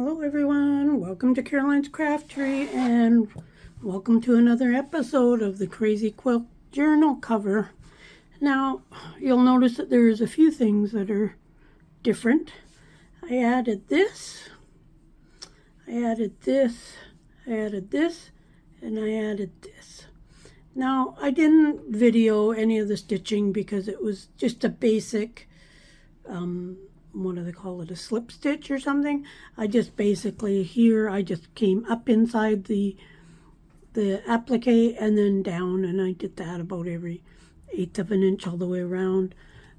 Hello everyone, welcome to Caroline's Craftery and welcome to another episode of the Crazy Quilt Journal cover. Now, you'll notice that there's a few things that are different. I added this, and I added this. Now, I didn't video any of the stitching because it was just a basic what do they call it, a slip stitch or something. I just basically I just came up inside the applique and then down, and I did that about every 1/8 of an inch all the way around.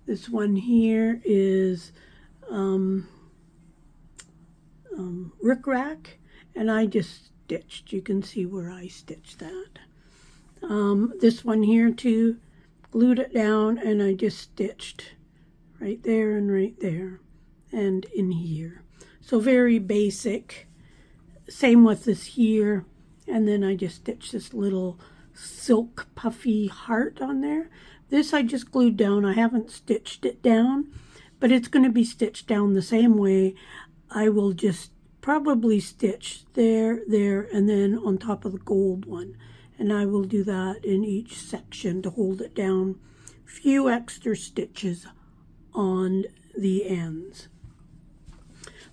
This one here is rickrack, and I just stitched. You can see where I stitched that. This one here too, glued it down, and I just stitched right there and right there and in here. So very basic. Same with this here, and then I just stitched this little silk puffy heart on there. This I just glued down. I haven't stitched it down, but it's going to be stitched down the same way. I will just probably stitch there, and then on top of the gold one, and I will do that in each section to hold it down. Few extra stitches on the ends.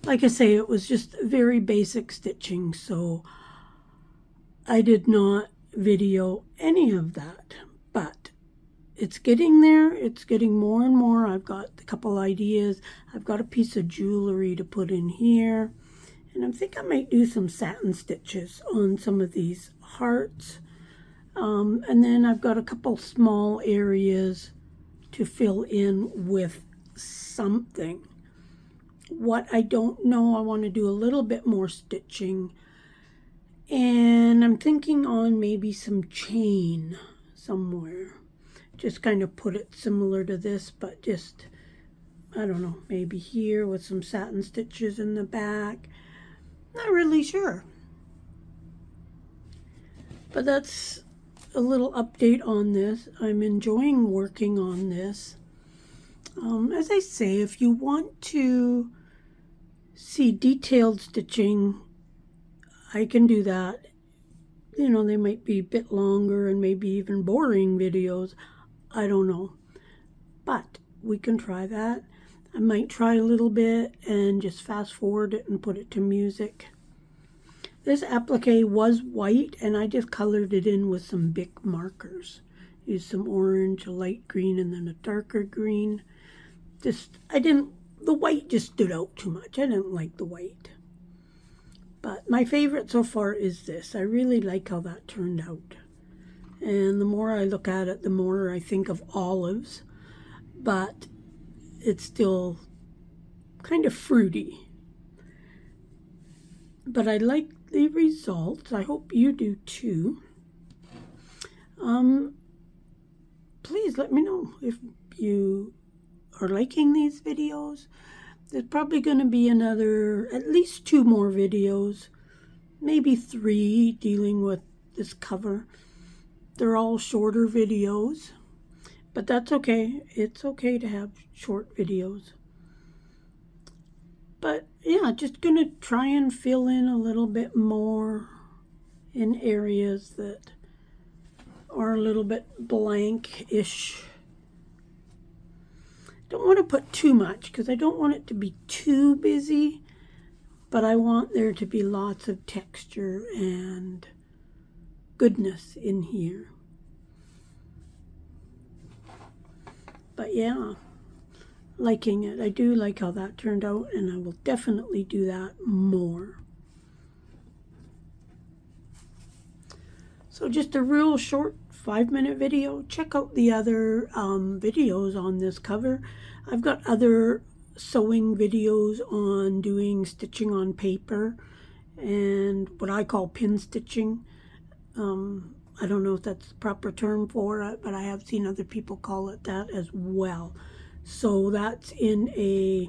Like I say, it was just very basic stitching, so I did not video any of that, but it's getting there. It's getting more and more. I've got a couple ideas. I've got a piece of jewelry to put in here, and I think I might do some satin stitches on some of these hearts, and then I've got a couple small areas to fill in with something. What I don't know, I want to do a little bit more stitching, and I'm thinking on maybe some chain somewhere. Just kind of put it similar to this, but just, I don't know, maybe here with some satin stitches in the back. Not really sure. But that's a little update on this. I'm enjoying working on this. As I say, if you want to see detailed stitching, I can do that. You know, they might be a bit longer and maybe even boring videos. I don't know. But we can try that. I might try a little bit and just fast forward it and put it to music. This applique was white, and I just colored it in with some Bic markers. Used some orange, a light green, and then a darker green. The white just stood out too much. I didn't like the white. But my favorite so far is this. I really like how that turned out. And the more I look at it, the more I think of olives. But it's still kind of fruity. But I like the results. I hope you do too. Please let me know if you are liking these videos. There's probably going to be at least 2 more videos, maybe 3 dealing with this cover. They're all shorter videos, but that's okay. It's okay to have short videos. But yeah, just going to try and fill in a little bit more in areas that are a little bit blank-ish. Don't want to put too much because I don't want it to be too busy, but I want there to be lots of texture and goodness in here. But yeah, liking it. I do like how that turned out, and I will definitely do that more. So just a real short 5-minute video. Check out the other videos on this cover. I've got other sewing videos on doing stitching on paper and what I call pin stitching. I don't know if that's the proper term for it, but I have seen other people call it that as well. So that's I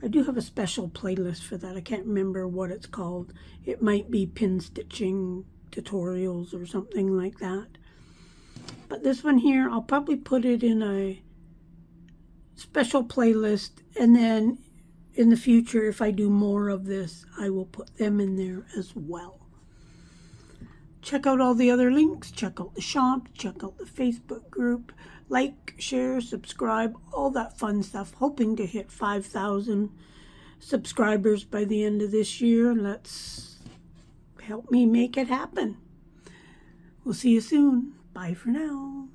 do have a special playlist for that. I can't remember what it's called. It might be pin stitching tutorials or something like that. But this one here, I'll probably put it in a special playlist, and then in the future, if I do more of this, I will put them in there as well. Check out all the other links. Check out the shop. Check out the Facebook group. Like, share, subscribe, all that fun stuff. Hoping to hit 5,000 subscribers by the end of this year. Let's help me make it happen. We'll see you soon. Bye for now.